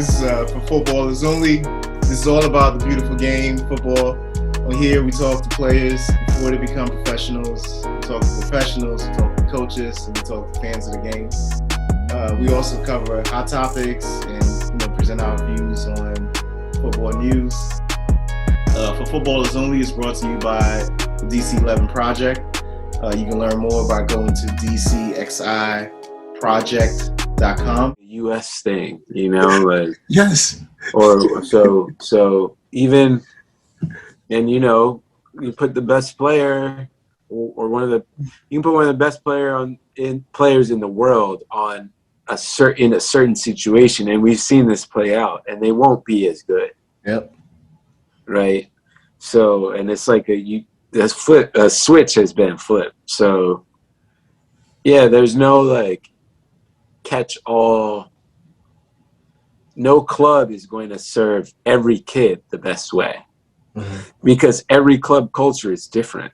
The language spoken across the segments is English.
For Footballers Only. This is all about the beautiful game, football. On here, we talk to players before they become professionals. We talk to professionals, we talk to coaches, and we talk to fans of the game. We also cover hot topics and present our views on football news. For Footballers Only is brought to you by the DCXI Project. You can learn more by going to DCXI Project.com. US thing, like yes, or so even, and you put the best player or you can put one of the best players in the world on a certain situation, and we've seen this play out, and they won't be as good. Yep. Right. So, and it's like a switch has been flipped. So yeah, there's no catch all. No club is going to serve every kid the best way, because every club culture is different.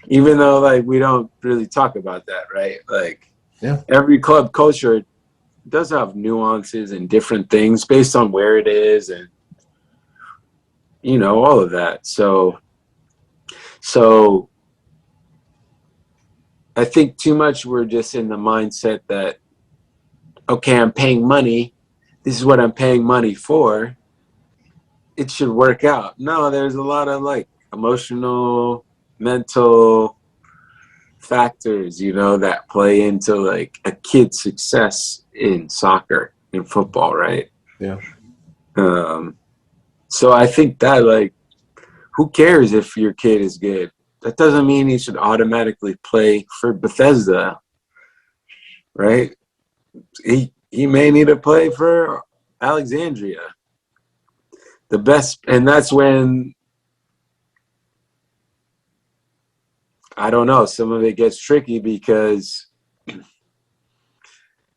Even though we don't really talk about that, right? Every club culture does have nuances and different things based on where it is and all of that. So I think too much we're just in the mindset that, okay, I'm paying money. This is what I'm paying money for. It should work out. No, there's a lot of emotional, mental factors, that play into a kid's success in soccer, in football, right? Yeah. So I think that who cares if your kid is good? That doesn't mean he should automatically play for Bethesda, right? He may need to play for Alexandria. The best, and that's when, I don't know, some of it gets tricky because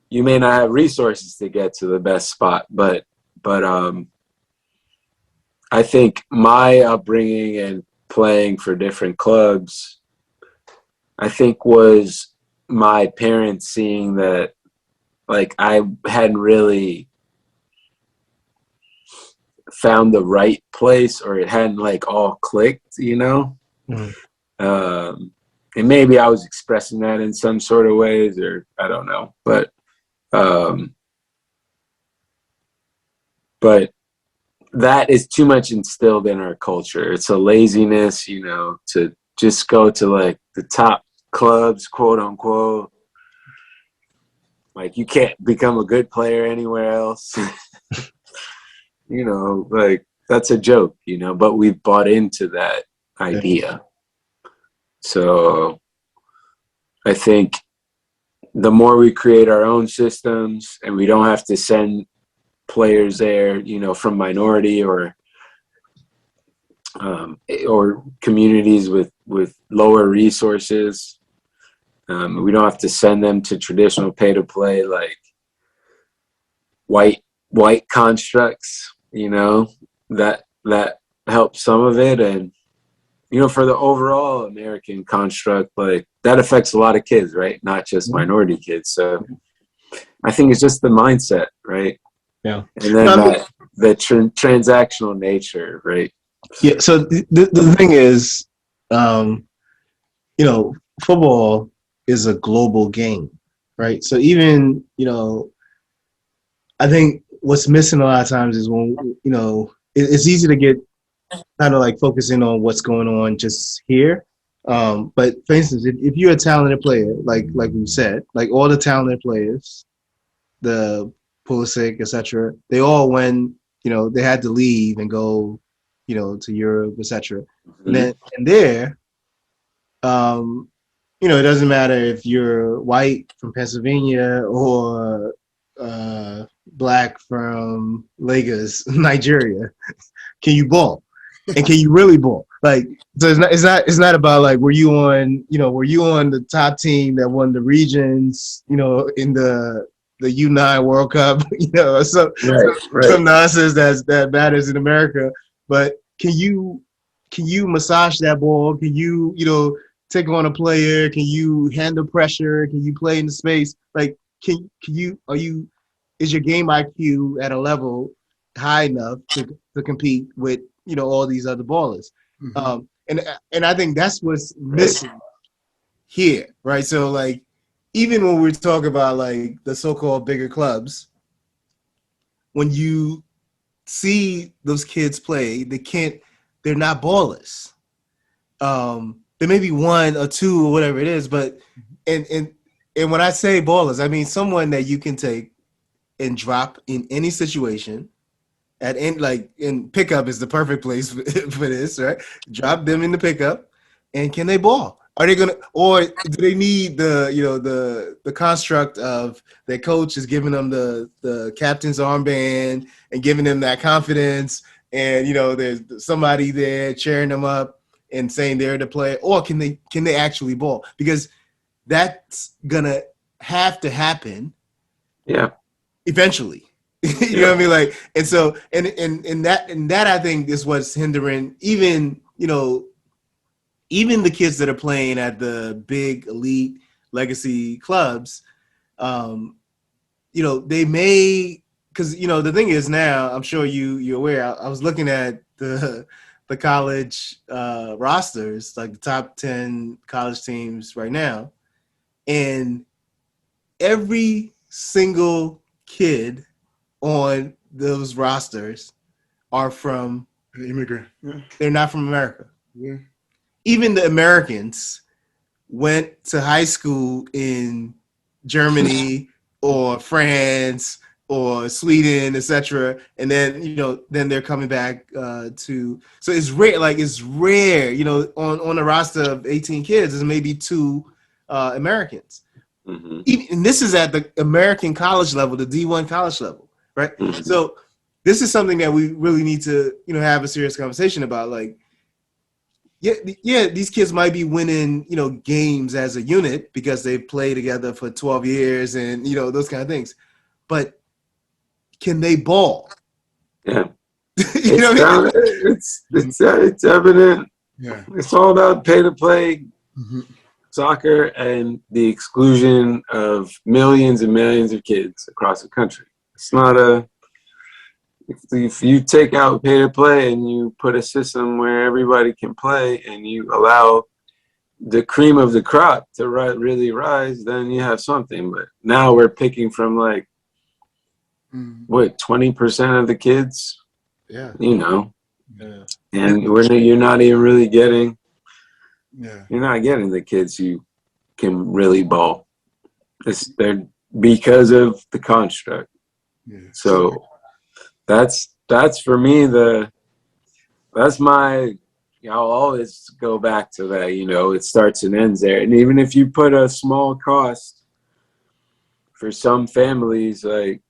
you may not have resources to get to the best spot, but I think my upbringing and playing for different clubs, I think was my parents seeing that I hadn't really found the right place, or it hadn't all clicked, and maybe I was expressing that in some sort of ways, or I don't know, but that is too much instilled in our culture. It's a laziness, to just go to the top clubs, quote unquote. You can't become a good player anywhere else. That's a joke, but we've bought into that idea. So I think the more we create our own systems, and we don't have to send players there, from minority or communities with lower resources. We don't have to send them to traditional pay-to-play white constructs. That helps some of it, and for the overall American construct, that affects a lot of kids, right? Not just minority kids. So I think it's just the mindset, right? Yeah. And then the transactional nature, right? Yeah. So the thing is, football is a global game, right? So even, I think what's missing a lot of times is when, it's easy to get kind of focusing on what's going on just here. But for instance, if you're a talented player, like we said, all the talented players, the Pulisic, etc., they all went, they had to leave and go, to Europe, etc. Mm-hmm. And there, it doesn't matter if you're white from Pennsylvania or black from Lagos, Nigeria. Can you ball? And can you really ball? So it's not about were you on the top team that won the regions, in the U9 World Cup, some nonsense that matters in America. But can you massage that ball? Can you take on a player? Can you handle pressure? Can you play in the space? Are you is your game IQ at a level high enough to compete with, you know, all these other ballers. Mhm. And I think that's what's missing here, right? So like, even when we're talking about like the so-called bigger clubs, when you see those kids play, they're not ballers. There may be one or two or whatever it is, but and when I say ballers, I mean someone that you can take and drop in any situation. At end, like in pickup is the perfect place for this, right? Drop them in the pickup, and can they ball? Are they gonna, or do they need the, you know, the construct of their coach is giving them the captain's armband and giving them that confidence, and you know there's somebody there cheering them up and saying they're the player, or can they actually ball? Because that's gonna have to happen Yeah. eventually. You know what I mean? Like, and so, and that I think is what's hindering even, you know, even the kids that are playing at the big elite legacy clubs. You know, they may, because you know the thing is now, I'm sure you're aware. I was looking at the college rosters, like the top 10 college teams right now, and every single kid on those rosters are from An immigrant. Yeah. they're not from America. Yeah. Even the Americans went to high school in Germany or France or Sweden, etc. And then, you know, then they're coming back to, so it's rare, like it's rare, you know, on a roster of 18 kids, there's maybe 2 Americans. Mm-hmm. And this is at the American college level, the D1 college level, right? Mm-hmm. So this is something that we really need to, you know, have a serious conversation about. Like, yeah, these kids might be winning, you know, games as a unit because they've played together for 12 years and, you know, those kind of things. But can they ball? Yeah. You know what I mean? It's evident. Yeah. It's all about pay to play. Mm-hmm. Soccer and the exclusion of millions and millions of kids across the country. It's not if you take out pay to play and you put a system where everybody can play and you allow the cream of the crop to really rise, then you have something. But now we're picking from like, what, 20% of the kids? Yeah. You know, Yeah. and you're not even really getting. Yeah. You're not getting the kids who can really ball. They're because of the construct. Yeah. So that's for me that's my. I'll always go back to that. You know, it starts and ends there. And even if you put a small cost for some families, like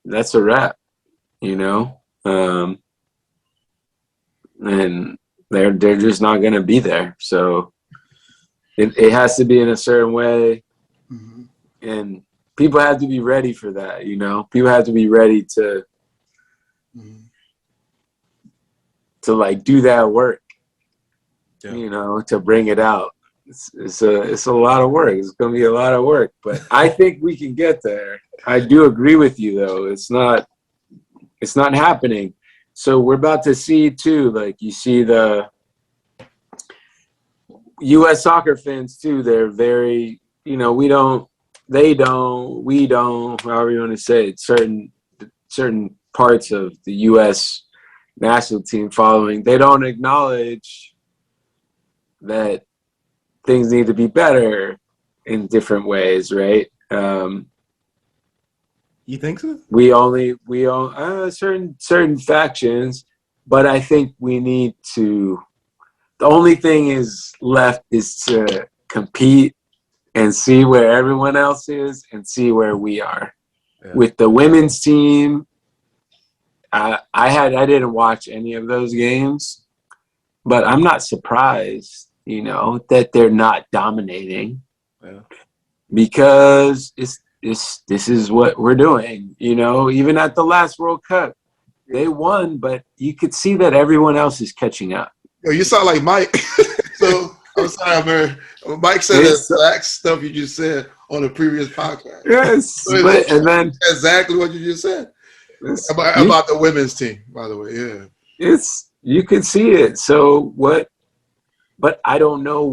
that's a wrap. You know, and they're just not going to be there. So it has to be in a certain way. Mm-hmm. And people have to be ready for that, you know? People have to be ready to like do that work, you know, to bring it out. It's a lot of work. It's going to be a lot of work, but I think we can get there. I do agree with you though. It's not happening. So we're about to see too, like you see the U.S. soccer fans too. They're very, you know, we don't, however you want to say it, certain parts of the U.S. national team following, they don't acknowledge that things need to be better in different ways, right? You think so? We only certain factions, but I think we need to. The only thing is left is to compete and see where everyone else is and see where we are. Yeah. With the women's team, I didn't watch any of those games, but I'm not surprised, you know, that they're not dominating, because this is what we're doing, you know. Even at the last World Cup, they won, but you could see that everyone else is catching up. Yo, you sound like Mike. So I'm sorry, Amir. Mike said the exact stuff you just said on the previous podcast. Yes, So but and then exactly what you just said you, about the women's team, by the way. Yeah, it's you can see it. So what? But I don't know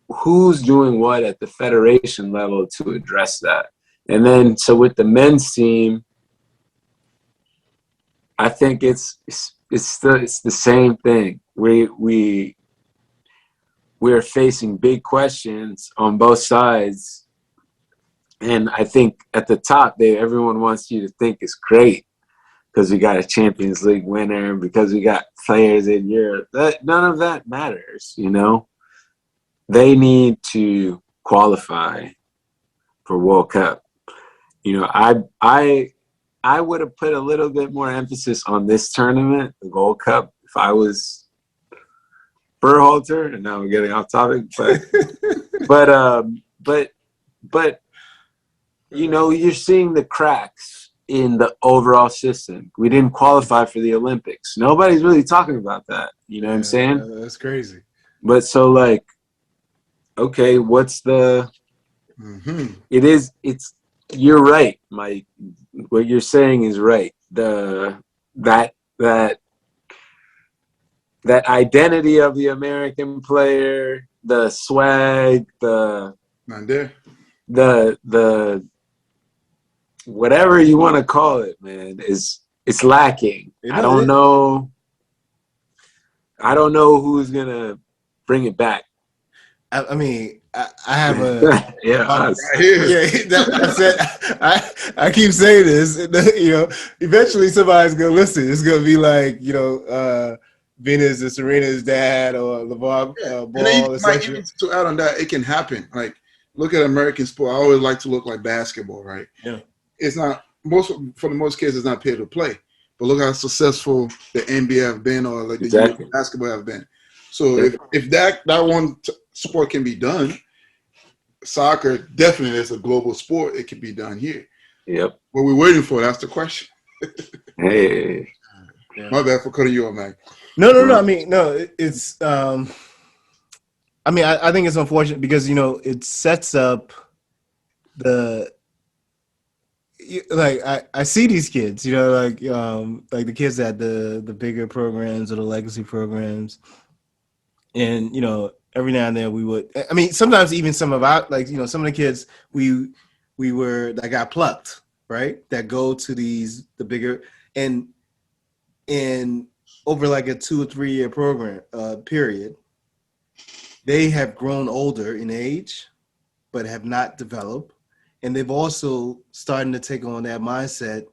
who's doing what at the federation level to address that. And then so with the men's team, I think it's the same thing. We're facing big questions on both sides, and I think at the top, everyone wants you to think it's great because we got a Champions League winner, because we got players in Europe. None of that matters, you know. They need to qualify for World Cup. You know, I would have put a little bit more emphasis on this tournament, the Gold Cup, if I was Berhalter. And now we're getting off topic, but you know, you're seeing the cracks in the overall system. We didn't qualify for the Olympics. Nobody's really talking about that. You know what I'm saying? that's crazy. But so like, okay, what's the? You're right, Mike. What you're saying is right. That identity of the American player, the swag, the whatever you want to call it, man, it's lacking. I don't know who's gonna bring it back. I mean, I have a yeah. I keep saying this. You know, eventually somebody's gonna listen. It's gonna be like, you know, Venus and Serena's dad or LeVar Ball. Mike, even to add on that, it can happen. Like, look at American sport. I always like to look like basketball, right? Yeah. It's not for the most kids, it's not pay to play. But look how successful the NBA have been, or like the US basketball have been. So if that one sport can be done, soccer definitely is a global sport. It can be done here. Yep. What we're waiting for, that's the question. Hey. My bad for cutting you off, man. No. I mean, no, it's. I mean, I think it's unfortunate because, you know, it sets up I see these kids, you know, like the kids at the bigger programs or the legacy programs, and, you know, every now and then we would. I mean, sometimes even some of our, like, you know, some of the kids we were that got plucked, right? That go to the bigger and over like a 2 or 3 year program period, they have grown older in age, but have not developed. And they've also starting to take on that mindset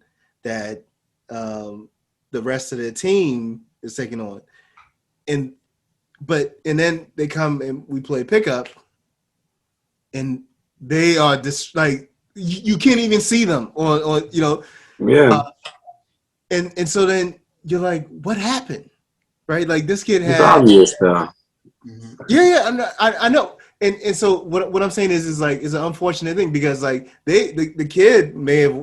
that the rest of their team is taking on. And then they come and we play pickup, and they are just like, you can't even see them, or you know. Yeah. And so then you're like, what happened? Right? Like, this kid had. It's obvious though. Yeah, I know. And so what I'm saying is like, it's an unfortunate thing because, like, the kid may have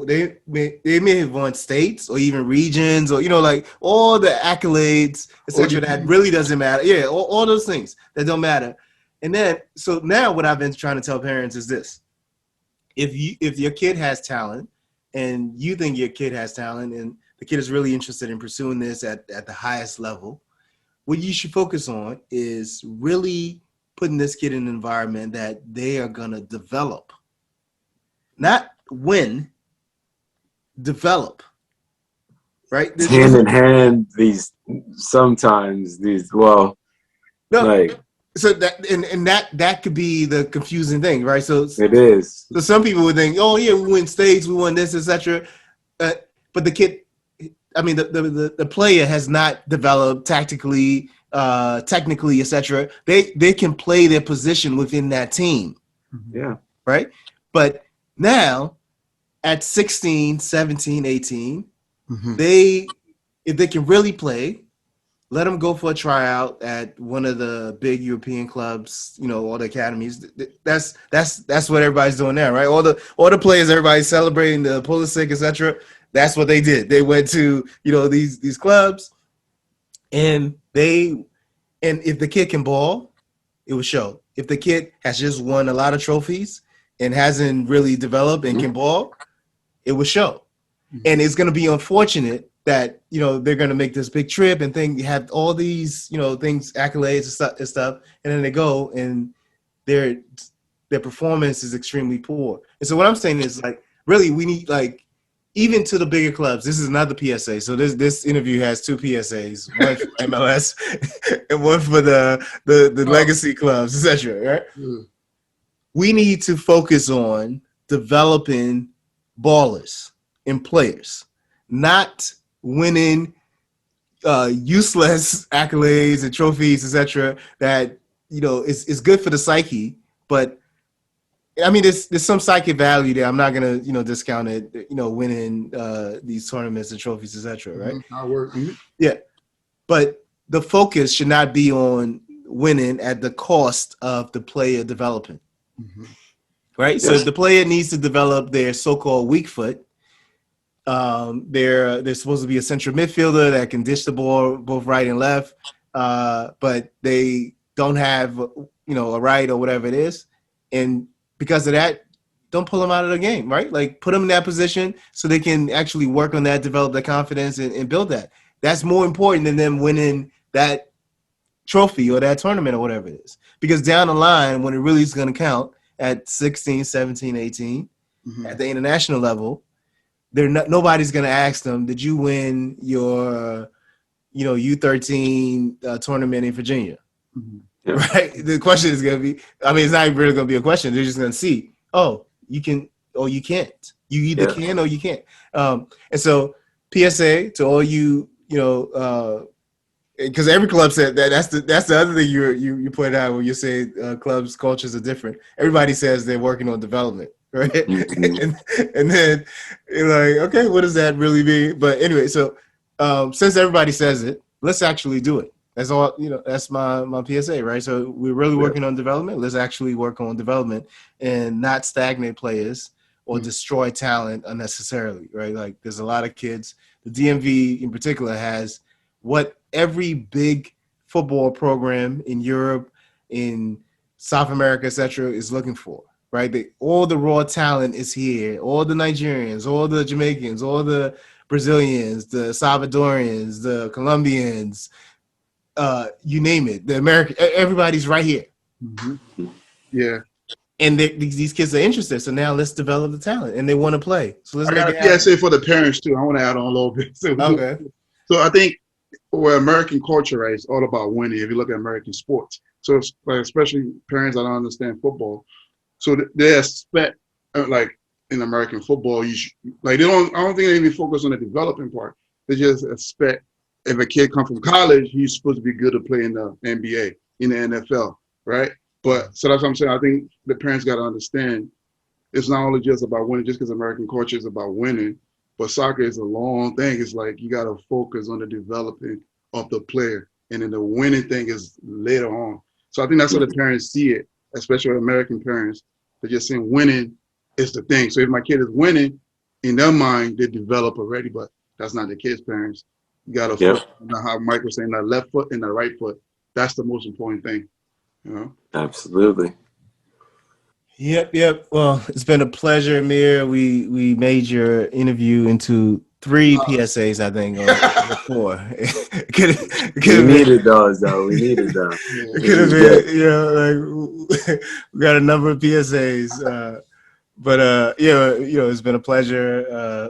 won states or even regions, or, you know, like all the accolades, etc. That really doesn't matter. Yeah, all those things that don't matter. And then so now what I've been trying to tell parents is this: if your kid has talent and you think your kid has talent and the kid is really interested in pursuing this at the highest level, what you should focus on is really putting this kid in an environment that they are going to develop. Not win, develop. Right? Hand in hand, sometimes well, no, like, so that and that could be the confusing thing, right? So it is. So some people would think, oh yeah, we win states, we won this, etc. But the kid, I mean, the player has not developed tactically, technically, etc. They can play their position within that team. Yeah. Right? But now at 16, 17, 18, if they can really play, let them go for a tryout at one of the big European clubs, you know, all the academies. That's what everybody's doing now, right? All the players, everybody's celebrating the Pulisic, etc. That's what they did. They went to, you know, these clubs, and if the kid can ball, it will show. if the kid has just won a lot of trophies and hasn't really developed and can ball, it will show. And it's going to be unfortunate that, you know, they're going to make this big trip and have all these, you know, things, accolades and stuff, and then they go and their performance is extremely poor. And so what I'm saying is, like, really, we need, like, even to the bigger clubs, this is another PSA. So this interview has 2 PSAs, one for MLS and one for the legacy clubs, etc. Right? We need to focus on developing ballers and players, not winning useless accolades and trophies, etc. That, you know, is good for the psyche, but I mean, there's some psychic value there. I'm not gonna, you know, discount it. You know, winning these tournaments and trophies, etc. Right? Yeah, but the focus should not be on winning at the cost of the player developing. Right. Yes. So the player needs to develop their so-called weak foot. They're supposed to be a central midfielder that can dish the ball both right and left, but they don't have, you know, a right or whatever it is, and because of that, don't pull them out of the game, right? Like, put them in that position so they can actually work on that, develop their confidence, and build that. That's more important than them winning that trophy or that tournament or whatever it is. Because down the line, when it really is going to count at 16, 17, 18, at the international level, nobody's going to ask them, did you win your, you know, U13 tournament in Virginia? Right? The question is going to be, I mean, it's not really going to be a question. They're just going to see, oh, you can, or you can't. You either can or you can't. And so PSA to all you, you know, because every club said that. That's the other thing you pointed out when you say clubs' cultures are different. Everybody says they're working on development, right? and then you're like, okay, what does that really mean? But anyway, so since everybody says it, let's actually do it. That's all, you know, that's my PSA, right? So we're really working on development. Let's actually work on development and not stagnate players or destroy talent unnecessarily, right? Like, there's a lot of kids. The DMV in particular has what every big football program in Europe, in South America, etc., is looking for, right? All the raw talent is here. All the Nigerians, all the Jamaicans, all the Brazilians, the Salvadorians, the Colombians, you name it, the American, everybody's right here. Yeah. And these kids are interested. So now let's develop the talent, and they want to play. So let's make it happen. Yeah, say for the parents too. I want to add on a little bit. Okay. So I think where American culture, right, is all about winning. If you look at American sports, so like, especially parents that don't understand football, so they expect, like in American football, you should, like, they don't. I don't think they even focus on the developing part. They just expect, if a kid comes from college, he's supposed to be good to play in the NBA, in the NFL, right? But so that's what I'm saying. I think the parents got to understand it's not only just about winning, just because American culture is about winning, but soccer is a long thing. It's like you got to focus on the developing of the player, and then the winning thing is later on. So I think that's how the parents see it, especially American parents. They're just saying winning is the thing. So if my kid is winning, in their mind, they develop already, but that's not the kid's parents. You got to focus on how Mike was saying, that left foot and the right foot. That's the most important thing, you know? Absolutely. Yep. Well, it's been a pleasure, Amir. We made your interview into 3 PSAs, I think, or 4. We needed those, though. We needed those. It could have been, you know, like, we got a number of PSAs. But yeah, you know, it's been a pleasure.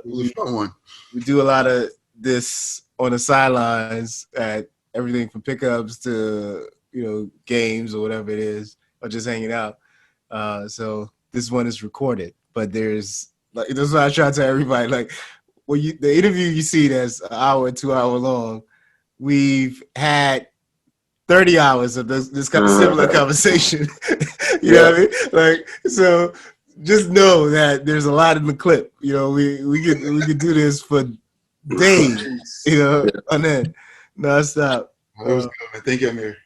It was a fun one. We do a lot of this on the sidelines at everything from pickups to, you know, games or whatever it is, or just hanging out. So this one is recorded, but there's, like, this is what I try to tell everybody, like, the interview you see that's an hour, 2 hour long, we've had 30 hours of this kind of similar conversation. You know what I mean? Like, so just know that there's a lot in the clip. You know, we could do this for days, you know, and then nonstop. That was good, man. Thank you, Amir.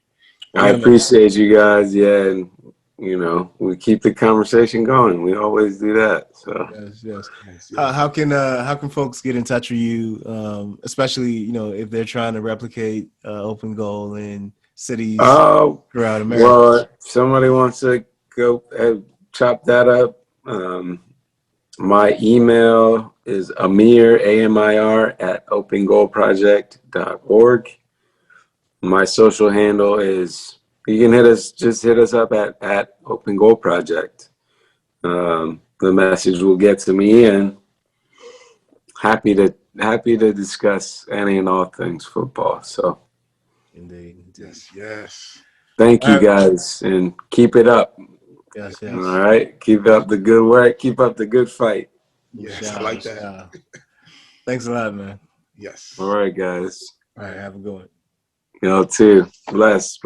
I appreciate you guys. Yeah, and you know, we keep the conversation going. We always do that. So yes. How can folks get in touch with you, especially, you know, if they're trying to replicate Open Goal in cities Oh, throughout America? well, if somebody wants to go chop that up, my email is Amir, AMIR, at opengoalproject.org. My social handle is, you can hit us up at Open Goal Project. The message will get to me, and happy to discuss any and all things football. So Indeed. Yes. thank you guys, and keep it up. Yes. All right, keep up the good work, keep up the good fight. Yes, I like that. Thanks a lot, man. Yes. All right, guys. All right, have a good one. Y'all too. Bless.